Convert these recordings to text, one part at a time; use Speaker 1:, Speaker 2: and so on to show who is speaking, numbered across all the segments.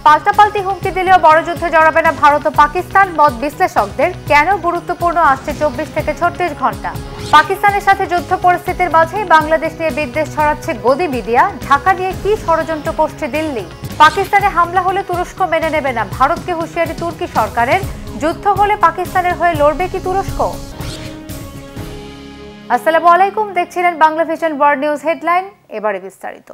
Speaker 1: পাল্টাপাল্টি হুমকি দিলেও বড় যুদ্ধে জড়াবে না ভারত ও পাকিস্তান। মত বিশ্লেষকদের। কেন গুরুত্বপূর্ণ আসছে 24 থেকে 36 ঘন্টা। পাকিস্তানের সাথে যুদ্ধ পরিস্থিতির মাঝেই বাংলাদেশ নিয়ে বিদ্বেষ ছড়াচ্ছে গদি মিডিয়া। ঢাকা নিয়ে কি ষড়যন্ত্র করছে দিল্লি। পাকিস্তানে হামলা হলে তুরস্ক মেনে নেবে না, ভারতকে হুঁশিয়ারি তুর্কি সরকারের। যুদ্ধ হলে পাকিস্তানের হয়ে লড়বে কি তুরস্ক? আসসালামু আলাইকুম, দেখছিলেন Bangla vision world news headline. এবারে বিস্তারিত।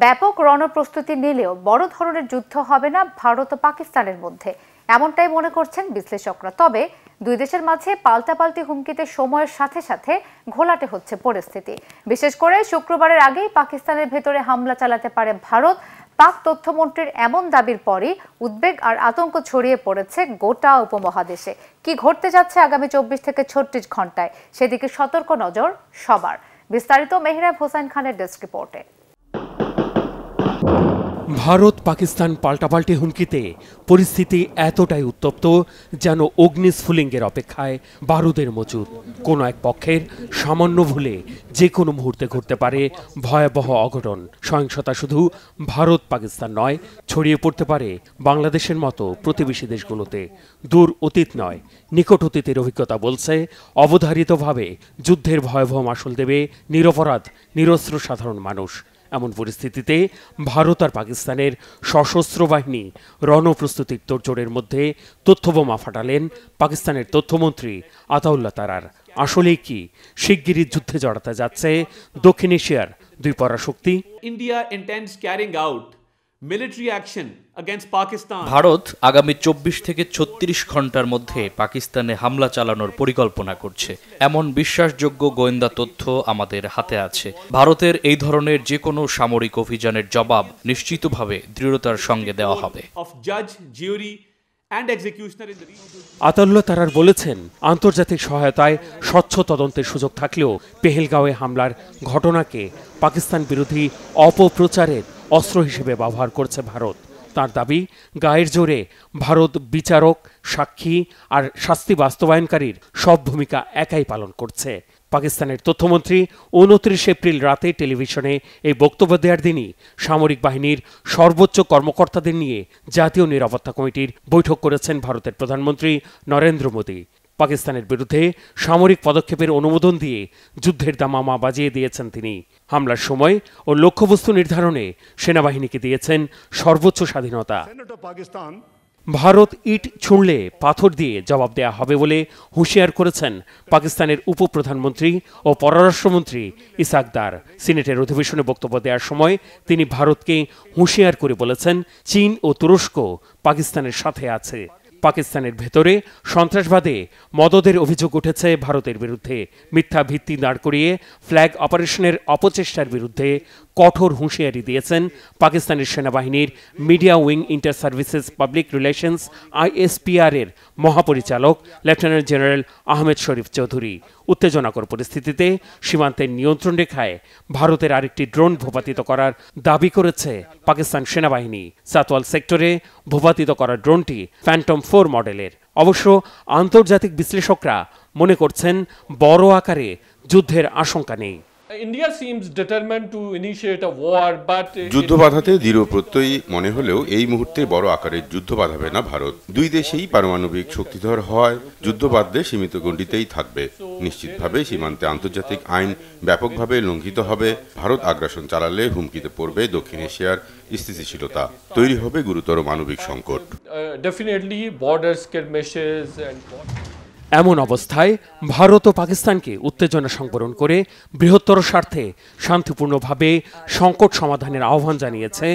Speaker 1: ব্যাপক রণপ্রস্তুতি নিলেও বড় ধরনের যুদ্ধ হবে না ভারত ও পাকিস্তানের মধ্যে, এমনটাই মনে করছেন বিশ্লেষকরা। তবে দুই দেশের মাঝে পাল্টাপাল্টি হুমকিতে সময়ের সাথে সাথে ঘোলাটে হচ্ছে পরিস্থিতি। বিশেষ করে শুক্রবারের আগেই পাকিস্তানের ভেতরে হামলা চালাতে পারে ভারত। পাক তথ্যমন্ত্রীর এমন দাবির পরই উদ্বেগ আর আতঙ্ক ছড়িয়ে পড়েছে গোটা উপমহাদেশে। কি ঘটতে যাচ্ছে আগামী 24 থেকে 36 ঘন্টায়, সেদিকে সতর্ক নজর সবার। বিস্তারিত মেহরাব হোসেন খানের ডেস্ক রিপোর্টে।
Speaker 2: ভারত পাকিস্তান পাল্টাপাল্টি হুমকিতে পরিস্থিতি এতটাই উত্তপ্ত যেন অগ্নিস্ফুলিঙ্গের অপেক্ষায় বারুদের মজুদ। কোনো এক পক্ষের সামান্য ভুলে যে কোনো মুহূর্তে ঘটতে পারে ভয়াবহ অঘটন। সহিংসতা শুধু ভারত পাকিস্তান নয়, ছড়িয়ে পড়তে পারে বাংলাদেশের মতো প্রতিবেশী দেশগুলোতে। দূর অতীত নয়, নিকট অতীতের অভিজ্ঞতা বলছে অবধারিতভাবে যুদ্ধের ভয়াবহ মাসুল দেবে নিরপরাধ নিরস্ত্র সাধারণ মানুষ। এমন পরিস্থিতিতে ভারত আর পাকিস্তানের সশস্ত্র বাহিনী রণপ্রস্তুতির তোড়জোড়ের মধ্যে তথ্যবোমা ফাটালেন পাকিস্তানের তথ্যমন্ত্রী আতাউল্লাহ তারার। আসলেই কি শিগগিরই যুদ্ধে জড়াতে যাচ্ছে দক্ষিণ এশিয়ার দুই পরাশক্তি?
Speaker 3: India intends carrying out military action against Pakistan.
Speaker 4: ভারত আগামী 24 থেকে 36 ঘন্টার মধ্যে পাকিস্তানে হামলা চালানোর পরিকল্পনা করছে, এমন বিশ্বাসযোগ্য গোয়েন্দা তথ্য আমাদের হাতে আছে। ভারতের এই ধরনের যে কোনো সামরিক অভিযানের জবাব নিশ্চিতভাবে দৃঢ়তার সঙ্গে দেওয়া হবে।
Speaker 2: আতাউল্লাহ তারার বলেছেন, আন্তর্জাতিক সহায়তায় স্বচ্ছ তদন্তের সুযোগ থাকলেও পেহেলগাঁওয়ে হামলার ঘটনাকে পাকিস্তান বিরোধী অপপ্রচারের অস্ত্র হিসেবে ব্যবহার করছে ভারত। তার দাবি, গায়ের জোরে ভারত বিচারক, সাক্ষী আর শাস্তি বাস্তবায়নকারীর সব ভূমিকা একাই পালন করছে। পাকিস্তানের তথ্যমন্ত্রী 29 এপ্রিল রাতে টেলিভিশনে এই বক্তব্য দেওয়ার দিনই সামরিক বাহিনীর সর্বোচ্চ কর্মকর্তাদের নিয়ে জাতীয় নিরাপত্তা কমিটির বৈঠক করেছেন ভারতের প্রধানমন্ত্রী নরেন্দ্র মোদী। পাকিস্তানের বিরুদ্ধে সামরিক পদক্ষেপের অনুমোদন দিয়ে যুদ্ধের দামামা বাজিয়ে দিয়েছেন তিনি। হামলার সময় ও লক্ষ্যবস্তু নির্ধারণে সেনাবাহিনীকে দিয়েছেন সর্বোচ্চ স্বাধীনতা। ভারত ইট ছুঁড়লে পাথর দিয়ে জবাব দেয়া হবে বলে হুঁশিয়ার করেছেন পাকিস্তানের উপপ্রধানমন্ত্রী ও পররাষ্ট্রমন্ত্রী ইসাক দার। সিনেটের অধিবেশনে বক্তব্য দেওয়ার সময় তিনি ভারতকে হুঁশিয়ার করে বলেছেন, চীন ও তুরস্ক পাকিস্তানের সাথে আছে। পাকিস্তানের ভেতরে সন্ত্রাসবাদে মদদের অভিযোগ উঠেছে ভারতের বিরুদ্ধে। মিথ্যা ভিত্তি দাঁড় করিয়ে ফ্ল্যাগ অপারেশনের অপচেষ্টার বিরুদ্ধে কঠোর হুঁশিয়ারি দিয়েছেন পাকিস্তানের সেনাবাহিনীর media wing inter services public relations ISPR এর মহাপরিচালক লেফটেন্যান্ট জেনারেল আহমেদ শরীফ চৌধুরী। উত্তেজনাকর পরিস্থিতিতে সীমান্তের নিয়ন্ত্রণ রেখায় ভারতের আরেকটি ড্রোন ভূপাতিত করার দাবি করেছে পাকিস্তান সেনাবাহিনী। সাতওয়াল সেক্টরে ভূপাতিত করা ড্রোনটি ফ্যান্টম 4 মডেলের। অবশ্য আন্তর্জাতিক বিশ্লেষকরা মনে করছেন বড় আকারে যুদ্ধের আশঙ্কা নেই।
Speaker 5: যুদ্ধ বাঁধাতে দৃঢ় প্রত্যয়ী মনে হলেও এই মুহূর্তে বড় আকারের যুদ্ধ বাঁধাবে না ভারত। দুই দেশেই পারমাণবিক শক্তিধর হওয়ায় যুদ্ধ বাঁধলে সীমিত গণ্ডিতেই থাকবে। নিশ্চিতভাবে সীমান্তে আন্তর্জাতিক আইন ব্যাপকভাবে লঙ্ঘিত হবে। ভারত আগ্রাসন চালালে হুমকিতে পড়বে দক্ষিণ এশিয়ার স্থিতিশীলতা, তৈরি হবে গুরুতর মানবিক সংকট।
Speaker 2: এমন অবস্থায় ভারত ও পাকিস্তানকে উত্তেজনা সংবরণ করে বৃহত্তর স্বার্থে শান্তিপূর্ণভাবে সংকট সমাধানের আহ্বান জানিয়েছে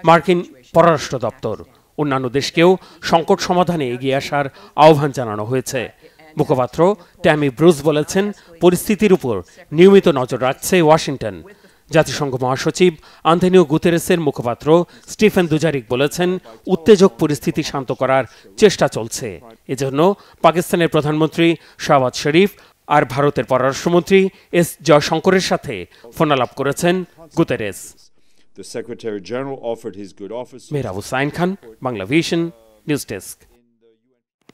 Speaker 2: মার্কিন পররাষ্ট্র দপ্তর। অন্যান্য দেশকেও সংকট সমাধানে এগিয়ে আসার আহ্বান জানানো হয়েছে। মুখপাত্র ট্যামি ব্রুস বলেছেন, পরিস্থিতির উপর নিয়মিত নজর রাখছে ওয়াশিংটন। জাতিসংঘ মহাসচিব আন্তোনিও গুতেরেসের মুখপাত্র স্টিফেন দুজারিক বলেছেন, উত্তেজক পরিস্থিতি শান্ত করার চেষ্টা চলছে। এজন্য পাকিস্তানের প্রধানমন্ত্রী শাহবাজ শরীফ আর ভারতের পররাষ্ট্রমন্ত্রী এস জয়শঙ্করের সাথে ফোনালাপ করেছেন Guterres. Mehrab Hussain Khan, Bangla vision news desk.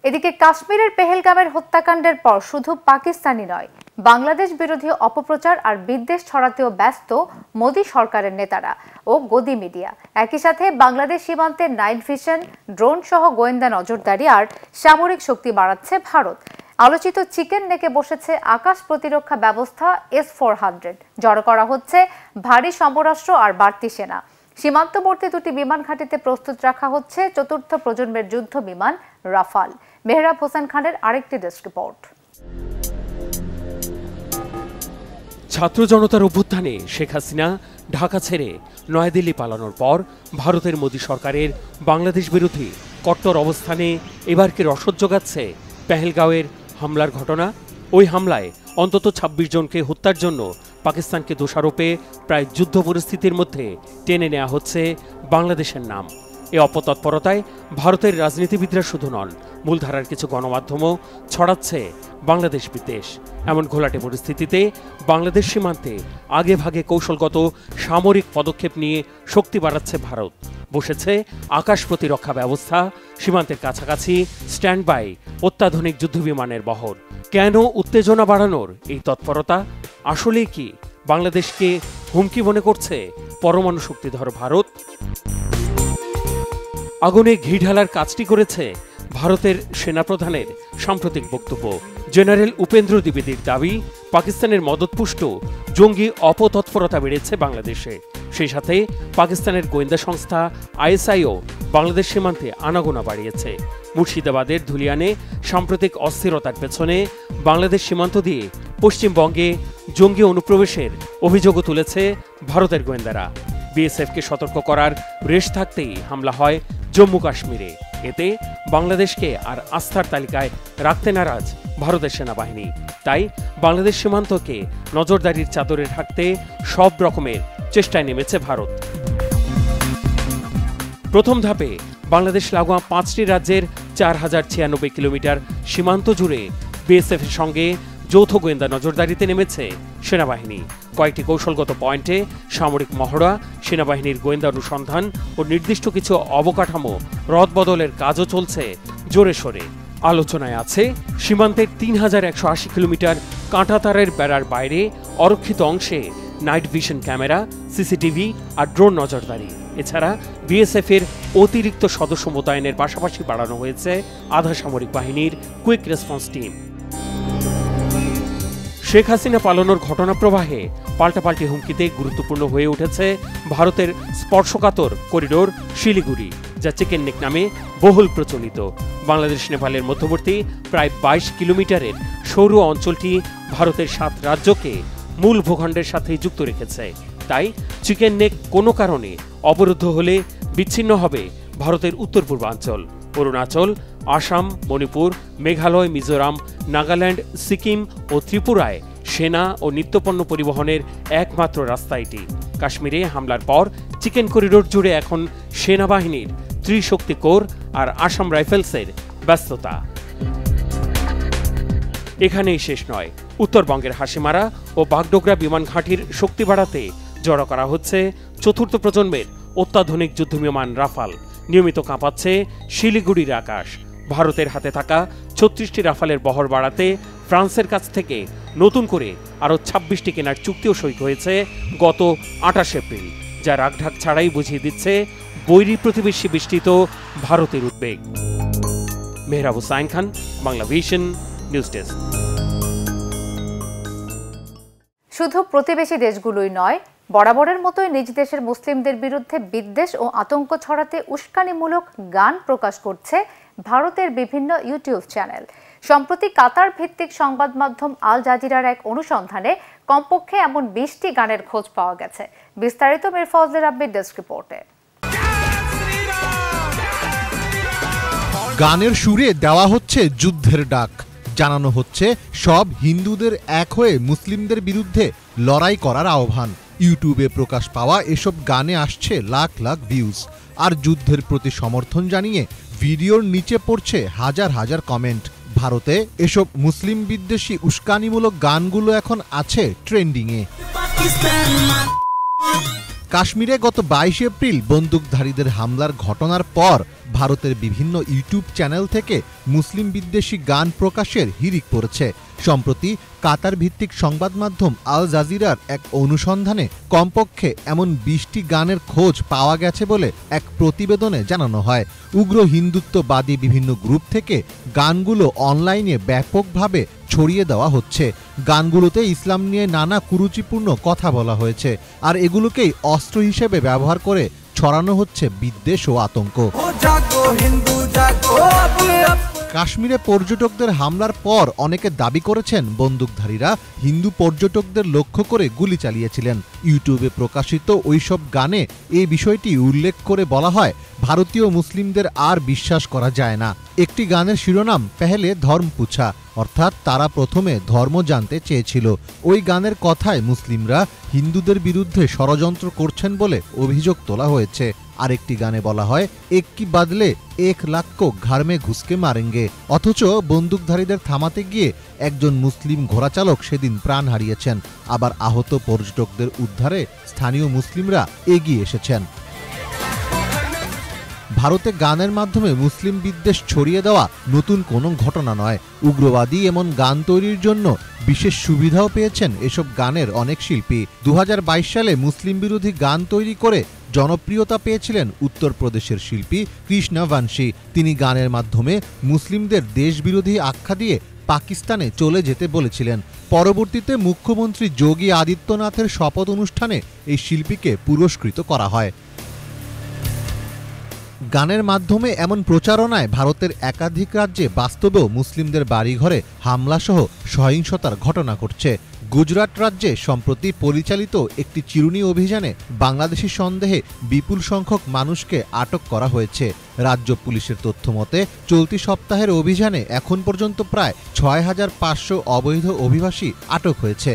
Speaker 1: এদিকে কাশ্মীরের পেহেলগামের হত্যাকাণ্ডের পর শুধু পাকিস্তানি নয়, বাংলাদেশ বিরোধী অপপ্রচার আর বিদ্বেষ ছড়াতেও ব্যস্ত মোদী সরকারের নেতারা ও গদি মিডিয়া। একই সাথে বাংলাদেশ সীমান্তে নাইট ভিশন, ড্রোন সহ গোয়েন্দা নজরদারি আর সামরিক শক্তি বাড়াচ্ছে ভারত। আলোচিত চিকেন নেকে বসেছে আকাশ প্রতিরক্ষা ব্যবস্থা S-400। জড়ো করা হচ্ছে ভারী সমরাস্ত্র আর বাড়তি সেনা। সীমান্তবর্তী দুটি বিমান ঘাঁটিতে প্রস্তুত রাখা হচ্ছে চতুর্থ প্রজন্মের যুদ্ধ বিমান রাফাল। মেহরাব হোসেন খানের আরেকটি ডেস্ক রিপোর্ট।
Speaker 2: ছাত্র জনতার অভ্যুত্থানে শেখ হাসিনা ঢাকা ছেড়ে নয়াদিল্লি পালানোর পর ভারতের মোদী সরকারের বাংলাদেশ বিরোধী কট্টর অবস্থানে এবার কি রসদ জোগাচ্ছে পেহেলগাঁওয়ের হামলার ঘটনা। ওই হামলায় অন্তত ২৬ জনকে হত্যার জন্য পাকিস্তানকে দোষারোপে প্রায় যুদ্ধ পরিস্থিতির মধ্যে টেনে নেওয়া হচ্ছে বাংলাদেশের নাম। এ অপতৎপরতায় ভারতের রাজনীতিবিদরা শুধু নন, মূলধারার কিছু গণমাধ্যমও ছড়াচ্ছে বাংলাদেশ বিদ্বেষ। এমন ঘোলাটে পরিস্থিতিতে বাংলাদেশ সীমান্তে আগে ভাগে কৌশলগত সামরিক পদক্ষেপ নিয়ে শক্তি বাড়াচ্ছে ভারত। বসেছে আকাশ প্রতিরক্ষা ব্যবস্থা, সীমান্তের কাছাকাছি স্ট্যান্ড বাই অত্যাধুনিক যুদ্ধবিমানের বহর। কেন উত্তেজনা বাড়ানোর এই তৎপরতা? আসলেই কি বাংলাদেশকে হুমকি মনে করছে পরমাণু শক্তিধর ভারত? আগুনে ঘি ঢালার কাজটি করেছে ভারতের সেনাপ্রধানের সাম্প্রতিক বক্তব্য। জেনারেল উপেন্দ্র দ্বিবেদীর দাবি, পাকিস্তানের মদতপুষ্ট জঙ্গি অপতৎপরতা বেড়েছে বাংলাদেশে। সেই সাথে পাকিস্তানের গোয়েন্দা সংস্থা ISIও বাংলাদেশ সীমান্তে আনাগোনা বাড়িয়েছে। মুর্শিদাবাদের ধুলিয়ানে সাম্প্রতিক অস্থিরতার পেছনে বাংলাদেশ সীমান্ত দিয়ে পশ্চিমবঙ্গে জঙ্গি অনুপ্রবেশের অভিযোগও তুলেছে ভারতের গোয়েন্দারা। বিএসএফকে সতর্ক করার রেশ থাকতেই হামলা হয় জম্মু কাশ্মীরে। এতে বাংলাদেশকে আর আস্থার তালিকায় রাখতে নারাজ ভারতের সেনাবাহিনী। তাই বাংলাদেশ সীমান্তকে নজরদারির চাদরে ঢাকতে সব রকমের চেষ্টায় নেমেছে ভারত। প্রথম ধাপে বাংলাদেশ লাগোয়া 5টি রাজ্যের 4096 কিলোমিটার সীমান্ত জুড়ে বিএসএফের সঙ্গে যৌথ গোয়েন্দা নজরদারিতে নেমেছে সেনাবাহিনী। কয়েকটি কৌশলগত পয়েন্টে সামরিক মহড়া, সেনাবাহিনীর গোয়েন্দা অনুসন্ধান ও নির্দিষ্ট কিছু অবকাঠামো রদবদলের কাজও চলছে জোরে সোরে। আলোচনায় আছে সীমান্তের 3180 কিলোমিটার কাঁটাতারের বেড়ার বাইরে অরক্ষিত অংশে নাইট ভিশন ক্যামেরা, সিসিটিভি আর ড্রোন নজরদারি। এছাড়া বিএসএফের অতিরিক্ত সদস্য মোতায়েনের পাশাপাশি বাড়ানো হয়েছে আধা সামরিক বাহিনীর quick response team. Sheikh Hasina পালানোর ঘটনা প্রবাহে পাল্টাপাল্টি হুমকিতে গুরুত্বপূর্ণ হয়ে উঠেছে ভারতের স্পর্শকাতর করিডোর শিলিগুড়ি, যা চিকেন নেক নামে বহুল প্রচলিত। বাংলাদেশ নেপালের মধ্যবর্তী প্রায় 22 কিলোমিটারের সৌর অঞ্চলটি ভারতের 7 রাজ্যকে মূল ভূখণ্ডের সাথে যুক্ত রেখেছে। তাই চিকেন নেক কোনো কারণে অবরুদ্ধ হলে বিচ্ছিন্ন হবে ভারতের উত্তর পূর্বাঞ্চল। অরুণাচল, আসাম, মণিপুর, মেঘালয়, মিজোরাম, নাগাল্যান্ড, সিকিম ও ত্রিপুরায় সেনা ও নিত্যপণ্য পরিবহনের একমাত্র রাস্তা এটি। কাশ্মীরে হামলার পর চিকেন করিডোর জুড়ে এখন সেনাবাহিনীর ত্রিশক্তি কোর আর আসাম রাইফেলসের ব্যস্ততা। এখানেই শেষ নয়, উত্তরবঙ্গের হাসিমারা ও বাগডোগরা বিমান ঘাঁটির শক্তি বাড়াতে জড়ো করা হচ্ছে চতুর্থ প্রজন্মের অত্যাধুনিক যুদ্ধবিমান রাফাল। নিয়মিত কাঁপাচ্ছে শিলিগুড়ির আকাশ। ভারতের হাতে থাকা 36টি রাফালের বহর বাড়াতে ফ্রান্সের কাছ থেকে নতুন করে আরও 26টি কেনার চুক্তিও সই হয়েছে গত 28 এপ্রিল, যা রাগঢাক ছাড়াই বুঝিয়ে দিচ্ছে বৈরী প্রতিবেশী বেষ্টিত ভারতের উদ্বেগ। Mehrab Hossain Khan, Bangla vision, news desk.
Speaker 1: শুধু প্রতিবেশী দেশগুলোই নয়, বরাবরের মতোই নিজ দেশের মুসলিমদের বিরুদ্ধে বিদ্বেষ ও আতঙ্ক ছড়াতে উস্কানিমূলক গান প্রকাশ করছে ভারতের বিভিন্ন ইউটিউব চ্যানেল। সম্প্রতি কাতার ভিত্তিক সংবাদ মাধ্যম আল জাজিরার এক অনুসন্ধানে কমপক্ষে এমন 20টি গানের খোঁজ পাওয়া গেছে। বিস্তারিত মির ফজলে রাব্বির ডেস্ক রিপোর্টে।
Speaker 6: গানের সুরে দেওয়া হচ্ছে যুদ্ধের ডাক, জানানো হচ্ছে সব হিন্দুদের এক হয়ে মুসলিমদের বিরুদ্ধে লড়াই করার আহ্বান। ইউটিউবে প্রকাশ পাওয়া এসব গানে আসছে লাখ লাখ ভিউজ, আর যুদ্ধের প্রতি সমর্থন জানিয়ে ভিডিওর নিচে পড়ছে হাজার হাজার কমেন্ট। ভারতে এসব মুসলিম বিদ্বেষী উস্কানিমূলক গানগুলো এখন আছে ট্রেন্ডিংয়ে। কাশ্মীরে গত 22 এপ্রিল বন্দুকধারীদের হামলার ঘটনার পর ভারতের বিভিন্ন ইউটিউব চ্যানেল থেকে মুসলিম বিদ্বেষী গান প্রকাশের হিড়িক পড়েছে। সম্প্রতি কাতার ভিত্তিক সংবাদ মাধ্যম আল জাজিরার এক অনুসন্ধানে কমপক্ষে এমন 20টি গানের খোঁজ পাওয়া গেছে বলে এক প্রতিবেদনে জানানো হয়। উগ্র হিন্দুত্ববাদী বিভিন্ন গ্রুপ থেকে গানগুলো অনলাইনে ব্যাপকভাবে ছড়িয়ে দেওয়া হচ্ছে। গানগুলোতে ইসলাম নিয়ে নানা কুরুচিপূর্ণ কথা বলা হয়েছে, আর এগুলোকেই অস্ত্র হিসেবে ব্যবহার করে ছড়ানো হচ্ছে বিদ্বেষ ও আতঙ্ক। কাশ্মীরে পর্যটকদের হামলার পর অনেকে দাবি করেছেন বন্দুকধারীরা হিন্দু পর্যটকদের লক্ষ্য করে গুলি চালিয়েছিলেন। ইউটিউবে প্রকাশিত ওইসব গানে এই বিষয়টি উল্লেখ করে বলা হয়, ভারতীয় মুসলিমদের আর বিশ্বাস করা যায় না। একটি গানের শিরোনাম পেহলে ধর্ম পুছা, অর্থাৎ তারা প্রথমে ধর্ম জানতে চেয়েছিল। ওই গানের কথায় মুসলিমরা হিন্দুদের বিরুদ্ধে ষড়যন্ত্র করছেন বলে অভিযোগ তোলা হয়েছে। আরেকটি গানে বলা হয়, এক কি বাদলে 1 লাখ কো ঘর মে ঘুসকে মারেঙ্গে, অথচ বন্দুকধারীদের থামাতে গিয়ে একজন মুসলিম ঘোড়াচালক সেদিন প্রাণ হারিয়েছেন। আবার আহত পর্যটকদের উদ্ধারে স্থানীয় মুসলিমরা এগিয়ে এসেছেন। ভারতে গানের মাধ্যমে মুসলিম বিদ্বেষ ছড়িয়ে দেওয়া নতুন কোনো ঘটনা নয়। উগ্রবাদী এমন গান তৈরির জন্য বিশেষ সুবিধাও পেয়েছেন এসব গানের অনেক শিল্পী। 2022 সালে মুসলিম বিরোধী গান তৈরি করে জনপ্রিয়তা পেয়েছিলেন উত্তরপ্রদেশের শিল্পী কৃষ্ণা ভানশি। তিনি গানের মাধ্যমে মুসলিমদের দেশবিরোধী আখ্যা দিয়ে পাকিস্তানে চলে যেতে বলেছিলেন। পরবর্তীতে মুখ্যমন্ত্রী যোগী আদিত্যনাথের শপথ অনুষ্ঠানে এই শিল্পীকে পুরস্কৃত করা হয়। গানের মাধ্যমে এমন প্রচারণায় ভারতের একাধিক রাজ্যে বাস্তবেও মুসলিমদের বাড়িঘরে হামলাসহ সহিংসতার ঘটনা ঘটছে। গুজরাট রাজ্যে সম্প্রতি পরিচালিত একটি চিরুনি অভিযানে বাংলাদেশি সন্দেহে বিপুল সংখ্যক মানুষকে আটক করা হয়েছে। রাজ্য পুলিশের তথ্য মতে চলতি সপ্তাহের অভিযানে এখন পর্যন্ত প্রায় 6500 অবৈধ অভিবাসী আটক হয়েছে।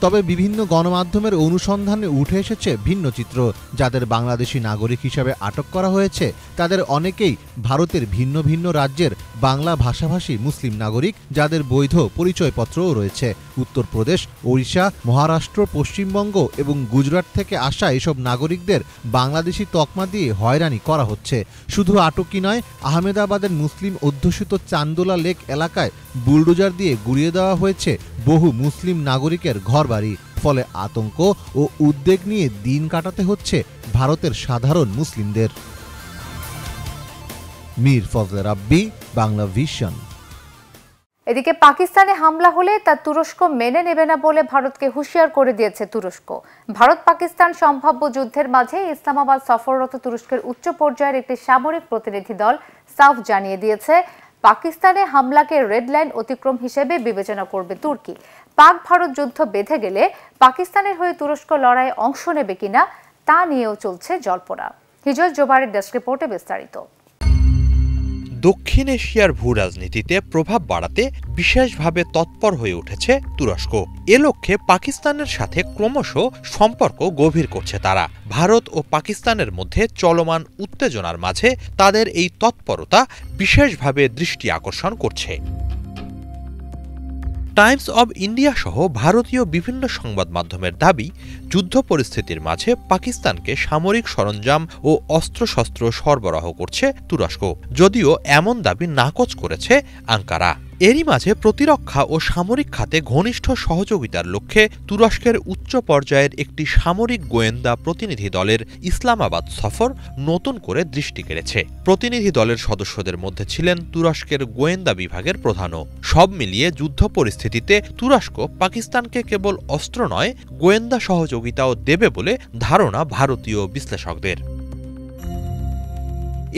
Speaker 6: তবে বিভিন্ন গণমাধ্যমের অনুসন্ধানে উঠে এসেছে ভিন্ন চিত্র। যাদের বাংলাদেশি নাগরিক হিসাবে আটক করা হয়েছে তাদের অনেকেই ভারতের ভিন্ন ভিন্ন রাজ্যের বাংলা ভাষাভাষী মুসলিম নাগরিক, যাদের বৈধ পরিচয়পত্রও রয়েছে। উত্তরপ্রদেশ, ওড়িশা, মহারাষ্ট্র, পশ্চিমবঙ্গ এবং গুজরাট থেকে আসা এসব নাগরিকদের বাংলাদেশি তকমা দিয়ে হয়রানি করা হচ্ছে। শুধু আটকই নয়, আহমেদাবাদের মুসলিম অধ্যুষিত চান্দোলা লেক এলাকায় বুলডোজার দিয়ে গুড়িয়ে দেওয়া হয়েছে বহু মুসলিম নাগরিকের ঘরবাড়ি। ফলে আতঙ্ক ও উদ্বেগ নিয়ে দিন কাটাতে হচ্ছে ভারতের সাধারণ মুসলিমদের। মীর ফজলে রাব্বি, বাংলা ভিশন।
Speaker 1: এদিকে পাকিস্তানে হামলা হলে তা তুরস্ক মেনে নেবে না বলে ভারতকে হুঁশিয়ার করে দিয়েছে তুরস্ক। ভারত পাকিস্তান সম্ভাব্য যুদ্ধের মাঝে ইসলামাবাদ সফররত তুরস্কের উচ্চ পর্যায়ের একটি সামরিক প্রতিনিধি দল সাফ জানিয়ে দিয়েছে, পাকিস্তানে হামলাকে রেড লাইন অতিক্রম হিসেবে বিবেচনা করবে তুর্কি। পাক ভারত যুদ্ধ বেঁধে গেলে পাকিস্তানের হয়ে তুরস্ক লড়াইয়ে অংশ নেবে কিনা তা নিয়েও চলছে জল্পনা। হিজল জোবারের ডেস্ক রিপোর্টে বিস্তারিত।
Speaker 7: দক্ষিণ এশিয়ার ভূ রাজনীতিতে প্রভাব বাড়াতে বিশেষভাবে তৎপর হয়ে উঠেছে তুরস্ক। এ লক্ষ্যে পাকিস্তানের সাথে ক্রমশ সম্পর্ক গভীর করছে তারা। ভারত ও পাকিস্তানের মধ্যে চলমান উত্তেজনার মাঝে তাদের এই তৎপরতা বিশেষভাবে দৃষ্টি আকর্ষণ করছে। টাইমস অব ইন্ডিয়া সহ ভারতীয় বিভিন্ন সংবাদ মাধ্যমের দাবি, যুদ্ধ পরিস্থিতির মাঝে পাকিস্তানকে সামরিক সরঞ্জাম ও অস্ত্রশস্ত্র সরবরাহ করছে তুরস্ক, যদিও এমন দাবি নাকচ করেছে আঙ্কারা। এরই মাঝে প্রতিরক্ষা ও সামরিক খাতে ঘনিষ্ঠ সহযোগিতার লক্ষ্যে তুরস্কের উচ্চ পর্যায়ের একটি সামরিক গোয়েন্দা প্রতিনিধি দলের ইসলামাবাদ সফর নতুন করে দৃষ্টি কেড়েছে। প্রতিনিধি দলের সদস্যদের মধ্যে ছিলেন তুরস্কের গোয়েন্দা বিভাগের প্রধানও। সব মিলিয়ে যুদ্ধ পরিস্থিতিতে তুরস্ক পাকিস্তানকে কেবল অস্ত্র নয়, গোয়েন্দা সহযোগিতাও দেবে বলে ধারণা ভারতীয় বিশ্লেষকদের।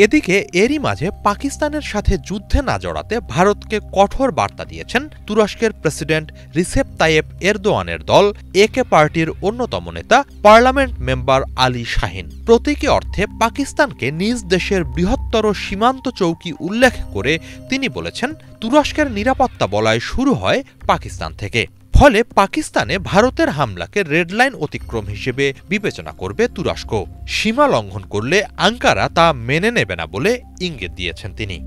Speaker 7: এদিকে এরই মাঝে পাকিস্তানের সাথে যুদ্ধে না জড়াতে ভারতকে কঠোর বার্তা দিয়েছেন তুরস্কের প্রেসিডেন্ট রিসেপ তাইয়েপ এরদোয়ানের দল একে পার্টির অন্যতম নেতা পার্লামেন্ট মেম্বার আলী শাহিন। প্রতীকী অর্থে পাকিস্তানকে নিজ দেশের বৃহত্তর সীমান্ত চৌকি উল্লেখ করে তিনি বলেছেন, তুরস্কের নিরাপত্তা বলয় শুরু হয় পাকিস্তান থেকে। ফলে পাকিস্তানে ভারতের হামলাকে রেড লাইন অতিক্রম হিসেবে বিবেচনা করবে তুরস্ক। সীমা লঙ্ঘন করলে আঙ্কারা তা মেনে নেবে না বলে ইঙ্গিত দিয়েছেন তিনি।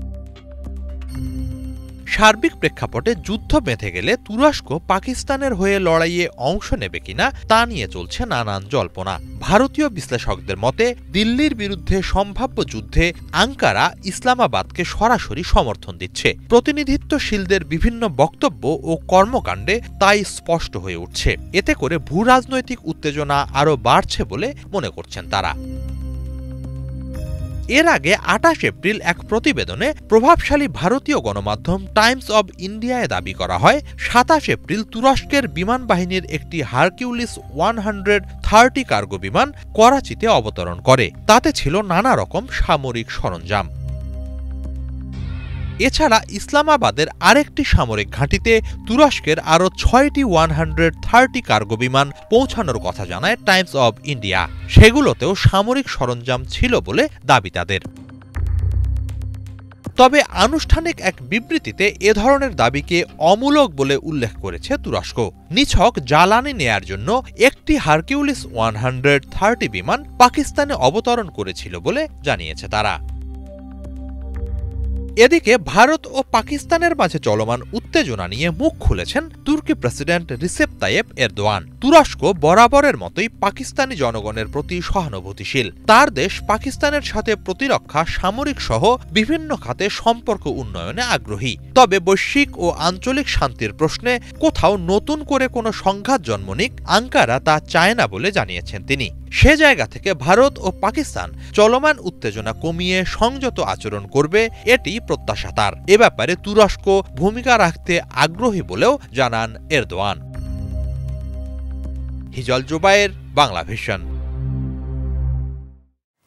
Speaker 7: সার্বিক প্রেক্ষাপটে যুদ্ধ বেঁধে গেলে তুরস্ক পাকিস্তানের হয়ে লড়াইয়ে অংশ নেবে কিনা তা নিয়ে চলছে নানান জল্পনা। ভারতীয় বিশ্লেষকদের মতে দিল্লির বিরুদ্ধে সম্ভাব্য যুদ্ধে আঙ্কারা ইসলামাবাদকে সরাসরি সমর্থন দিচ্ছে। প্রতিনিধিত্বশীলদের বিভিন্ন বক্তব্য ও কর্মকাণ্ডে তাই স্পষ্ট হয়ে উঠছে। এতে করে ভূরাজনৈতিক উত্তেজনা আরও বাড়ছে বলে মনে করছেন তারা। এর আগে ২৮ এপ্রিল এক প্রতিবেদনে প্রভাবশালী ভারতীয় গণমাধ্যম টাইমস অব ইন্ডিয়ায় দাবি করা হয় ২৭ এপ্রিল তুরস্কের বিমান বাহিনীর একটি হারকিউলিস 130 কার্গো বিমান করাচিতে অবতরণ করে। তাতে ছিল নানা রকম সামরিক সরঞ্জাম। এছাড়া ইসলামাবাদের আরেকটি সামরিক ঘাঁটিতে তুরস্কের আরও ৬টি 130 কার্গো বিমান পৌঁছানোর কথা জানায় টাইমস অব ইন্ডিয়া। সেগুলোতেও সামরিক সরঞ্জাম ছিল বলে দাবি তাদের। তবে আনুষ্ঠানিক এক বিবৃতিতে এ ধরনের দাবিকে অমূলক বলে উল্লেখ করেছে তুরস্ক। নিছক জ্বালানি নেয়ার জন্য একটি হারকিউলিস 130 বিমান পাকিস্তানে অবতরণ করেছিল বলে জানিয়েছে তারা। এদিকে ভারত ও পাকিস্তানের মাঝে চলমান উত্তেজনা নিয়ে মুখ খুলেছেন তুর্কি প্রেসিডেন্ট রিসেপ তাইয়েপ এরদোয়ান। তুরস্ক বরাবরের মতোই পাকিস্তানি জনগণের প্রতি সহানুভূতিশীল। তার দেশ পাকিস্তানের সাথে প্রতিরক্ষা, সামরিক সহ বিভিন্ন খাতে সম্পর্ক উন্নয়নে আগ্রহী। তবে বৈশ্বিক ও আঞ্চলিক শান্তির প্রশ্নে কোথাও নতুন করে কোনো সংঘাত জন্ম নিক আঙ্কারা তা চায় না বলে জানিয়েছেন তিনি। সে জায়গা থেকে ভারত ও পাকিস্তান চলমান উত্তেজনা কমিয়ে সংযত আচরণ করবে এটি প্রত্যাশা তার। এ ব্যাপারে তুরস্ক ভূমিকা রাখতে আগ্রহী বলেও জানান এরদোয়ান। হিজল জুবায়ের, বাংলা ভিশন।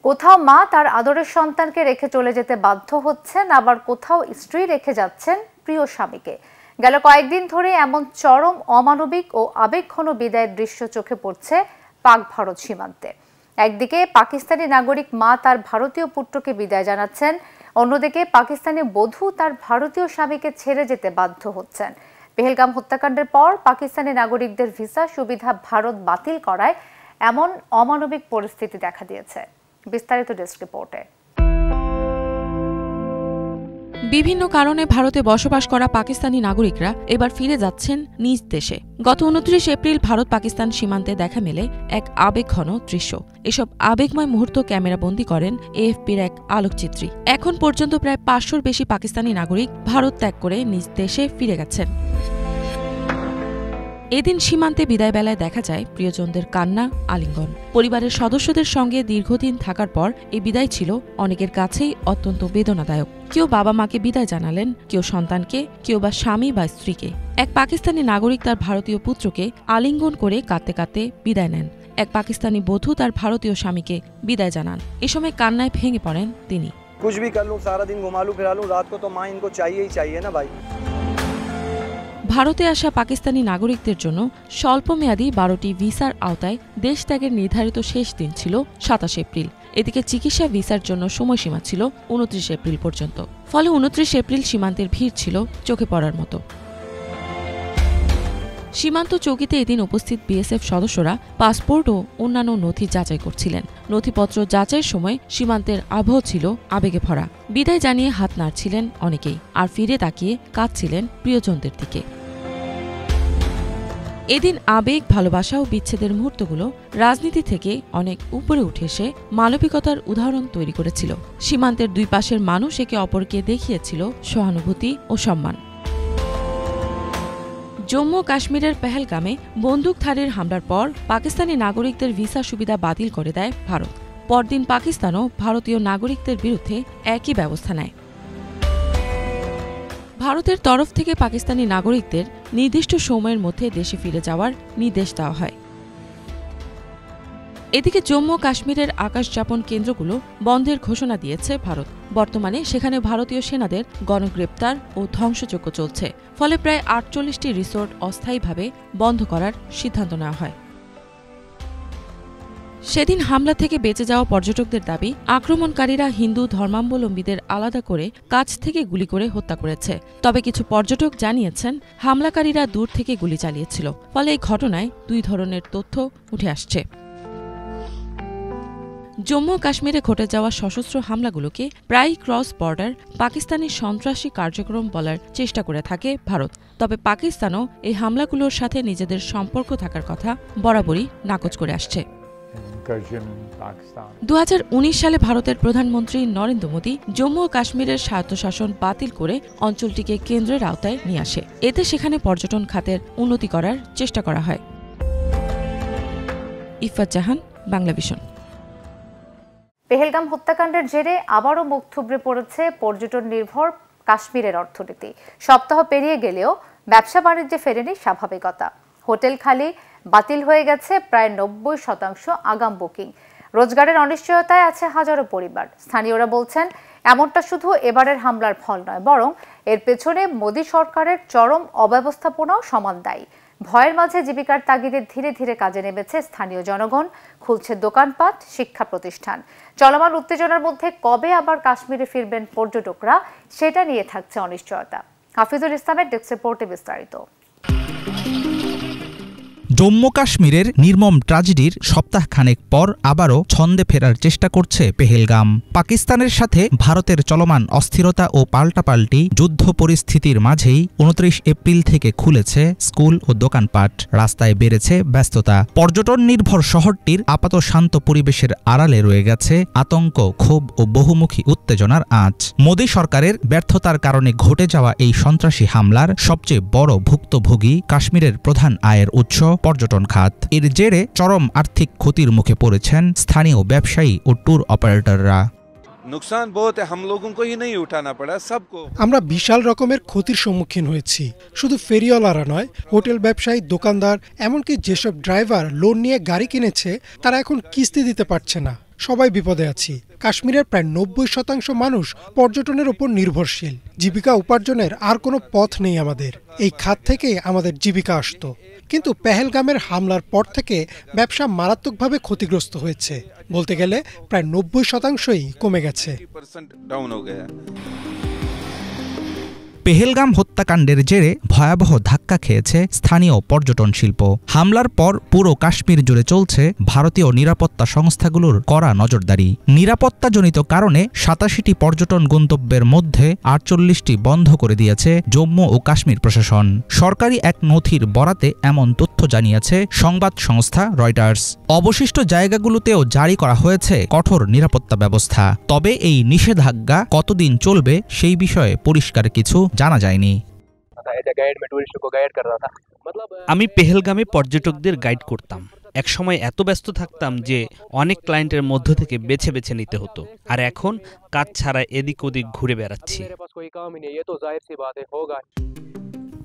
Speaker 1: কোথাও মা তার আদরের সন্তানকে রেখে চলে যেতে বাধ্য হচ্ছেন, আবার কোথাও স্ত্রী রেখে যাচ্ছেন প্রিয় স্বামীকে। গেল কয়েকদিন ধরে এমন চরম অমানবিক ও আবেগঘন বিদায়ের দৃশ্য চোখে পড়ছে পাক ভারত সীমান্তে। একদিকে পাকিস্তানি নাগরিক মা তার ভারতীয় পুত্রকে বিদায় জানাচ্ছেন, অন্যদিকে পাকিস্তানি বধূ তার ভারতীয় স্বামীকে ছেড়ে যেতে বাধ্য হচ্ছেন। পেহেলগাম হত্যাকাণ্ডের পর পাকিস্তানি নাগরিকদের ভিসা সুবিধা ভারত বাতিল করায় এমন অমানবিক পরিস্থিতি দেখা দিয়েছে। বিস্তারিত ডেস্ক রিপোর্টে।
Speaker 8: বিভিন্ন কারণে ভারতে বসবাস করা পাকিস্তানি নাগরিকরা এবার ফিরে যাচ্ছেন নিজ দেশে। গত ২৯ এপ্রিল ভারত পাকিস্তান সীমান্তে দেখা মেলে এক আবেগঘন দৃশ্য। এসব আবেগময় মুহূর্ত ক্যামেরাবন্দি করেন এএফপির এক আলোকচিত্রী। এখন পর্যন্ত প্রায় ৫০০-র বেশি পাকিস্তানি নাগরিক ভারত ত্যাগ করে নিজ দেশে ফিরে গেছেন। এদিন সীমান্তে বিদায়বেলায় দেখা যায় প্রিয়জনদের কান্না, আলিঙ্গন। পরিবারের সদস্যদের সঙ্গে দীর্ঘদিন থাকার পর এই বিদায় ছিল অনেকের কাছেই অত্যন্ত বেদনাদায়ক। কেউ বাবা মাকে বিদায় জানালেন, কেউ সন্তানকে, কেউ বা স্বামী বা স্ত্রীকে। এক পাকিস্তানি নাগরিক তার ভারতীয় পুত্রকে আলিঙ্গন করে কাঁদতে কাঁদতে বিদায় নেন। এক পাকিস্তানি বধূ তার ভারতীয় স্বামীকে বিদায় জানান। এ সময় কান্নায় ভেঙে পড়েন তিনি।
Speaker 9: कुछ भी कर लूं, सारा दिन घुमा लूं फिरा लूं, रात को तो माँ इनको चाहिए ही चाहिए ना भाई।
Speaker 8: ভারতে আসা পাকিস্তানি নাগরিকদের জন্য স্বল্পমেয়াদী ১২টি ভিসার আওতায় দেশ ত্যাগের নির্ধারিত শেষ দিন ছিল ২৭ এপ্রিল। এদিকে চিকিৎসা ভিসার জন্য সময়সীমা ছিল ২৯ এপ্রিল পর্যন্ত। ফলে ২৯ এপ্রিল সীমান্তের ভিড় ছিল চোখে পড়ার মতো। সীমান্ত চৌকিতে এদিন উপস্থিত বিএসএফ সদস্যরা পাসপোর্ট ও অন্যান্য নথি যাচাই করছিলেন। নথিপত্র যাচাইয়ের সময় সীমান্তের আবহ ছিল আবেগে ভরা। বিদায় জানিয়ে হাত নাড়ছিলেন অনেকেই, আর ফিরে তাকিয়ে কাঁদছিলেন প্রিয়জনদের দিকে। এদিন আবেগ, ভালোবাসা ও বিচ্ছেদের মুহূর্তগুলো রাজনীতি থেকে অনেক উপরে উঠে এসে মানবিকতার উদাহরণ তৈরি করেছিল। সীমান্তের দুই পাশের মানুষ একে অপরকে দেখিয়েছিল সহানুভূতি ও সম্মান। জম্মু কাশ্মীরের পেহেলগামে বন্দুকধারীর হামলার পর পাকিস্তানি নাগরিকদের ভিসা সুবিধা বাতিল করে দেয় ভারত। পরদিন পাকিস্তানও ভারতীয় নাগরিকদের বিরুদ্ধে একই ব্যবস্থা নেয়। ভারতের তরফ থেকে পাকিস্তানি নাগরিকদের নির্দিষ্ট সময়ের মধ্যে দেশে ফিরে যাওয়ার নির্দেশ দেওয়া হয়। এদিকে জম্মু কাশ্মীরের আকাশযাপন কেন্দ্রগুলো বন্ধের ঘোষণা দিয়েছে ভারত। বর্তমানে সেখানে ভারতীয় সেনাদের গণগ্রেপ্তার ও ধ্বংসযজ্ঞ চলছে। ফলে প্রায় ৪৮টি রিসোর্ট অস্থায়ীভাবে বন্ধ করার সিদ্ধান্ত নেওয়া হয়। সেদিন হামলা থেকে বেঁচে যাওয়া পর্যটকদের দাবি, আক্রমণকারীরা হিন্দু ধর্মাবলম্বীদের আলাদা করে কাছ থেকে গুলি করে হত্যা করেছে। তবে কিছু পর্যটক জানিয়েছেন হামলাকারীরা দূর থেকে গুলি চালিয়েছিল। ফলে এই ঘটনায় দুই ধরনের তথ্য উঠে আসছে। জম্মু ও কাশ্মীরে ঘটে যাওয়া সশস্ত্র হামলাগুলোকে প্রায় ক্রস বর্ডার পাকিস্তানি সন্ত্রাসী কার্যক্রম বলার চেষ্টা করে থাকে ভারত। তবে পাকিস্তানও এই হামলাগুলোর সাথে নিজেদের সম্পর্ক থাকার কথা বরাবরই নাকচ করে আসছে। 2019 সালে ভারতের প্রধানমন্ত্রী নরেন্দ্র মোদী জম্মু ও কাশ্মীরের স্বায়ত্তশাসন বাতিল করে অঞ্চলটিকে কেন্দ্রের আওতায় নিয়ে আসে। এতে সেখানে পর্যটন খাতের উন্নতি করার চেষ্টা করা হয়। ইফাত জাহান, বাংলা ভিশন।
Speaker 1: পেহেলগাম হত্যাকাণ্ডের জেরে আবারও মুখ থুবড়ে পড়েছে পর্যটন নির্ভর কাশ্মীরের অর্থনীতি। সপ্তাহ পেরিয়ে গেলেও ব্যবসা বাণিজ্যে ফেরেনি স্বাভাবিকতা। হোটেল খালি, বাতিল হয়ে গেছে প্রায় 90% আগাম বুকিং। রোজগারের অনিশ্চয়তায় আছে হাজারো পরিবার। স্থানীয়রা বলছেন, এমনটা শুধু এবারের হামলার ফল নয়, বরং এর পেছনে মোদী সরকারের চরম অব্যবস্থাপনাও সমান দায়ী। ভয়ের মাঝে জীবিকার তাগিদে ধীরে ধীরে কাজে নেমেছে স্থানীয় জনগণ, খুলছে দোকানপাট, শিক্ষা প্রতিষ্ঠান। চলমান উত্তেজনার মধ্যে কবে আবার কাশ্মীরে ফিরবেন পর্যটকরা, সেটা নিয়ে থাকছে অনিশ্চয়তা। হাফিজুল ইসলামের ডেস্ক রিপোর্টে বিস্তারিত।
Speaker 10: জম্মু কাশ্মীরের নির্মম ট্র্যাজেডির সপ্তাহখানেক পর আবারও ছন্দে ফেরার চেষ্টা করছে পেহেলগাম। পাকিস্তানের সাথে ভারতের চলমান অস্থিরতা ও পাল্টাপাল্টি যুদ্ধ পরিস্থিতির মাঝেই 29 এপ্রিল থেকে খুলেছে স্কুল ও দোকানপাট, রাস্তায় বেড়েছে ব্যস্ততা। পর্যটন নির্ভর শহরটির আপাত শান্ত পরিবেশের আড়ালে রয়ে গেছে আতঙ্ক, ক্ষোভ ও বহুমুখী উত্তেজনার আঁচ। মোদী সরকারের ব্যর্থতার কারণে ঘটে যাওয়া এই সন্ত্রাসী হামলার সবচেয়ে বড় ভুক্তভোগী কাশ্মীরের প্রধান আয়ের উৎস পর্যটন খাত। এর জেরে চরম আর্থিক ক্ষতির মুখে পড়েছেন স্থানীয় ব্যবসায়ী ও ট্যুর অপারেটররা।
Speaker 11: আমরা বিশাল রকমের ক্ষতির সম্মুখীন হয়েছি। শুধু ফেরিওয়ালারা নয়, হোটেল ব্যবসায়ী, দোকানদার, এমনকি যেসব ড্রাইভার লোন নিয়ে গাড়ি কিনেছে তারা এখন কিস্তি দিতে পারছে না। সবাই বিপদে আছি। কাশ্মীরের প্রায় 90% মানুষ পর্যটনের উপর নির্ভরশীল। জীবিকা উপার্জনের আর কোনো পথ নেই আমাদের। এই খাত থেকে আমাদের জীবিকা আসতো, কিন্তু পেহেলগামের হামলার পর থেকে ব্যবসা মারাত্মকভাবে ক্ষতিগ্রস্ত হয়েছে। বলতে গেলে প্রায় 90%ই কমে গেছে।
Speaker 10: পেহেলগাম হত্যাকাণ্ডের জেরে ভয়াবহ ধাক্কা খেয়েছে স্থানীয় পর্যটন শিল্প। হামলার পর পুরো কাশ্মীর জুড়ে চলছে ভারতীয় নিরাপত্তা সংস্থাগুলোর কড়া নজরদারি। নিরাপত্তাজনিত কারণে 87টি পর্যটন গন্তব্যের মধ্যে 48টি বন্ধ করে দিয়েছে জম্মু ও কাশ্মীর প্রশাসন। সরকারি এক নথির বরাতে এমন তথ্য জানিয়েছে সংবাদ সংস্থা রয়টার্স। অবশিষ্ট জায়গাগুলোতেও জারি করা হয়েছে কঠোর নিরাপত্তা ব্যবস্থা। তবে এই নিষেধাজ্ঞা কতদিন চলবে সেই বিষয়ে পরিষ্কার কিছু জানা যায়নি।
Speaker 12: আমি পেহেলগামে পর্যটকদের গাইড করতাম। একসময় এত ব্যস্ত থাকতাম যে অনেক ক্লায়েন্টের মধ্য থেকে বেছে বেছে নিতে হতো, আর এখন কাজ ছাড়া এদিক ওদিক ঘুরে বেড়াচ্ছি।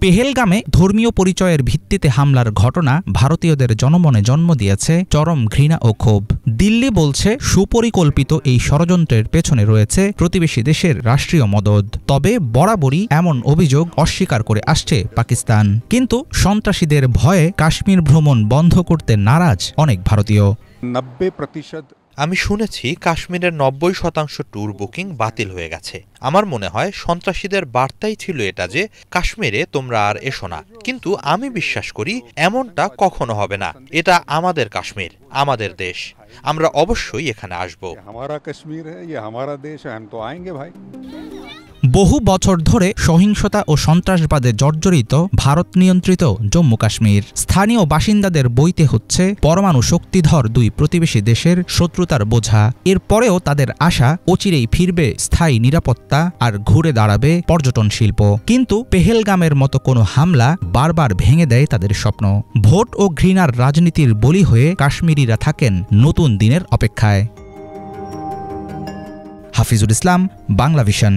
Speaker 10: পেহেলগামে ধর্মীয় পরিচয়ের ভিত্তিতে হামলার ঘটনা ভারতীয়দের জনমনে জন্ম দিয়েছে চরম ঘৃণা ও ক্ষোভ। দিল্লি বলছে সুপরিকল্পিত এই ষড়যন্ত্রের পেছনে রয়েছে প্রতিবেশী দেশের রাষ্ট্রীয় মদদ। তবে বরাবরই এমন অভিযোগ অস্বীকার করে আসছে পাকিস্তান। কিন্তু সন্ত্রাসীদের ভয়ে কাশ্মীর ভ্রমণ বন্ধ করতে নারাজ অনেক ভারতীয়।
Speaker 13: 90%
Speaker 7: আমি শুনেছি কাশ্মীরের 90% ট্যুর বুকিং বাতিল হয়ে গেছে। আমার মনে হয় সন্ত্রাসীদের বার্তাই ছিল এটা যে কাশ্মীরে তোমরা আর এসো না। কিন্তু আমি বিশ্বাস করি এমনটা কখনো হবে না। এটা আমাদের কাশ্মীর, আমাদের দেশ। আমরা অবশ্যই এখানে আসব।
Speaker 10: বহু বছর ধরে সহিংসতা ও সন্ত্রাসবাদে জর্জরিত ভারত নিয়ন্ত্রিত জম্মু কাশ্মীর। স্থানীয় বাসিন্দাদের বইতে হচ্ছে পরমাণু শক্তিধর দুই প্রতিবেশী দেশের শত্রুতার বোঝা। এরপরেও তাদের আশা অচিরেই ফিরবে স্থায়ী নিরাপত্তা আর ঘুরে দাঁড়াবে পর্যটন শিল্প। কিন্তু পেহেলগামের মতো কোনো হামলা বারবার ভেঙে দেয় তাদের স্বপ্ন। ভোট ও ঘৃণার রাজনীতির বলি হয়ে কাশ্মীরিরা থাকেন নতুন দিনের অপেক্ষায়। হাফিজুল ইসলাম, বাংলা ভিশন।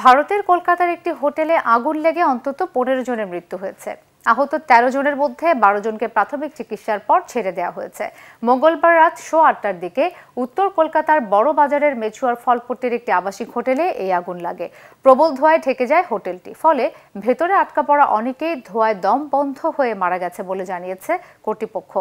Speaker 1: ভারতের কলকাতার একটি হোটেলে আগুন লেগে অন্তত 15 জনের মৃত্যু হয়েছে। আহত 13 জনের মধ্যে 12 জনকে প্রাথমিক চিকিৎসার পর ছেড়ে দেওয়া হয়েছে। মঙ্গলবার রাত 8:30টার দিকে উত্তর কলকাতার বড় বাজারের মেচুয়ার ফলপট্টির একটি আবাসিক হোটেলে এই আগুন লাগে। প্রবল ধোঁয়ায় ঢেকে যায় হোটেলটি। ফলে ভেতরে আটকা পড়া অনেকেই ধোঁয়ায় দম বন্ধ হয়ে মারা গেছে বলে জানিয়েছে কর্তৃপক্ষ।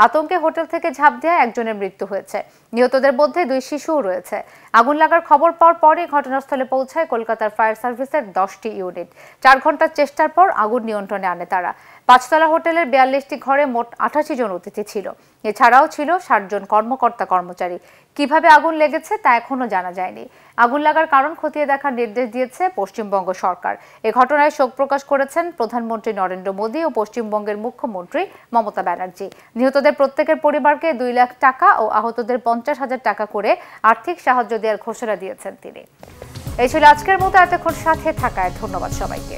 Speaker 1: আতঙ্কে হোটেল থেকে ঝাঁপ দেওয়ায় একজনের মৃত্যু হয়েছে। নিহতদের মধ্যে 2 শিশুও রয়েছে। আগুন লাগার খবর পাওয়ার পরই ঘটনাস্থলে পৌঁছায় কলকাতার ফায়ার সার্ভিসের 10টি ইউনিট। 4 ঘন্টার চেষ্টার পর আগুন নিয়ন্ত্রণে আনে তারা। পাঁচতলা হোটেলের 42টি ঘরে মোট 88 জন অতিথি ছিল। এছাড়াও ছিল 60 জন কর্মকর্তা কর্মচারী। কিভাবে আগুন লেগেছে তা এখনো জানা যায়নি। আগুন লাগার কারণ খতিয়ে দেখার নির্দেশ দিয়েছে পশ্চিমবঙ্গ সরকার। এ ঘটনায় শোক প্রকাশ করেছেন প্রধানমন্ত্রী নরেন্দ্র মোদী ও পশ্চিমবঙ্গের মুখ্যমন্ত্রী মমতা ব্যানার্জি। নিহতদের প্রত্যেকের পরিবারকে 2 লাখ টাকা ও আহতদের 50,000 টাকা করে আর্থিক সাহায্য দেওয়ার ঘোষণা দিয়েছেন তিনি। এই ছিল আজকের মতো। এতক্ষণ সাথে থাকায় ধন্যবাদ সবাইকে।